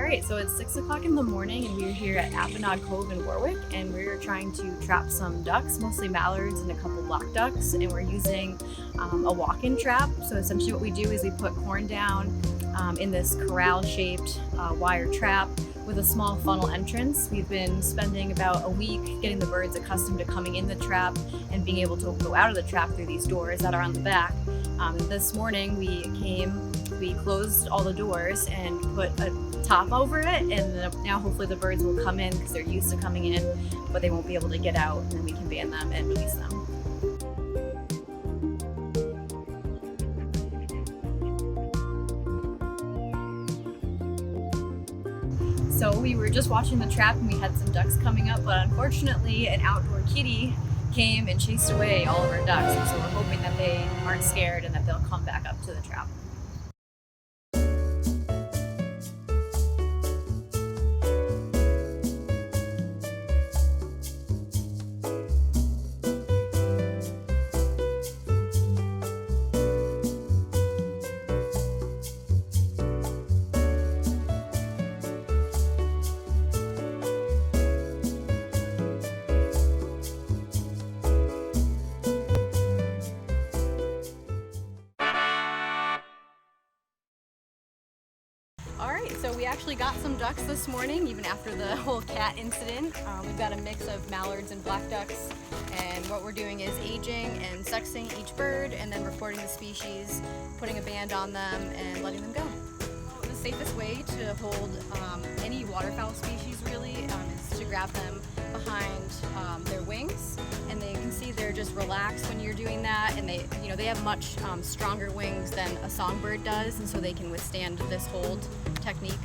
Alright, so it's 6 o'clock in the morning and we're here at Apponaug Cove in Warwick, and we're trying to trap some ducks, mostly mallards and a couple black ducks, and we're using a walk-in trap. So essentially what we do is we put corn down in this corral-shaped wire trap with a small funnel entrance. We've been spending about a week getting the birds accustomed to coming in the trap and being able to go out of the trap through these doors that are on the back. This morning we closed all the doors and put a top over it, and now hopefully the birds will come in because they're used to coming in, but they won't be able to get out, and then we can ban them and release them. So we were just watching the trap and we had some ducks coming up, but unfortunately an outdoor kitty came and chased away all of our ducks, and so we're hoping that they aren't scared and that they'll come back up to the trap. Alright, so we actually got some ducks this morning, even after the whole cat incident. We've got a mix of mallards and black ducks, and what we're doing is aging and sexing each bird and then reporting the species, putting a band on them, and letting them go. The safest way to hold any waterfowl species really is to grab them behind their wings, and they can see they're just relaxed when you're doing that, and they have much stronger wings than a songbird does, and so they can withstand this hold technique.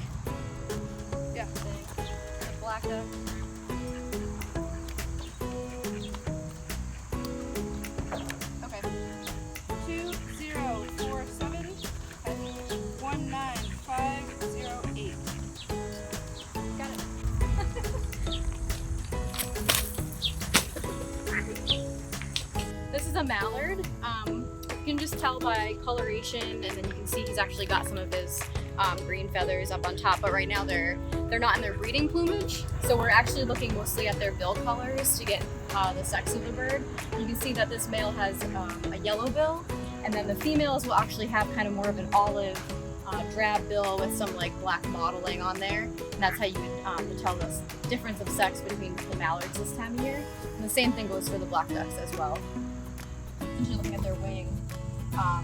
Yeah, black duck. Okay. 2047 19508. Got it. This is a mallard. You can just tell by coloration, and then you can see he's actually got some of his green feathers up on top, but right now they're not in their breeding plumage, so we're actually looking mostly at their bill colors to get the sex of the bird. You can see that this male has a yellow bill, and then the females will actually have kind of more of an olive drab bill with some like black mottling on there, and that's how you would tell the difference of sex between the mallards this time of year. And the same thing goes for the black ducks as well. Essentially looking at their wing,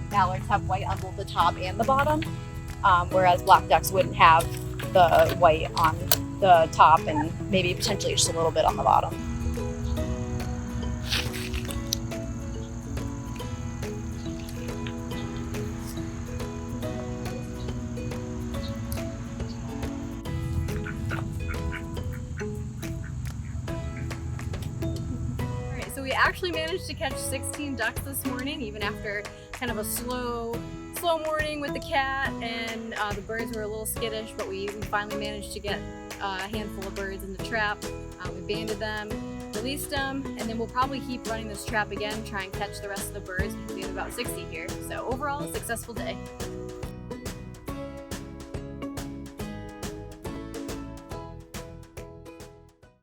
mallards have white on both the top and the bottom, whereas black ducks wouldn't have the white on the top and maybe potentially just a little bit on the bottom. So we actually managed to catch 16 ducks this morning, even after kind of a slow morning with the cat, and the birds were a little skittish, but we finally managed to get a handful of birds in the trap. We banded them, released them, and then we'll probably keep running this trap again, try and catch the rest of the birds, because we have about 60 here. So overall, a successful day.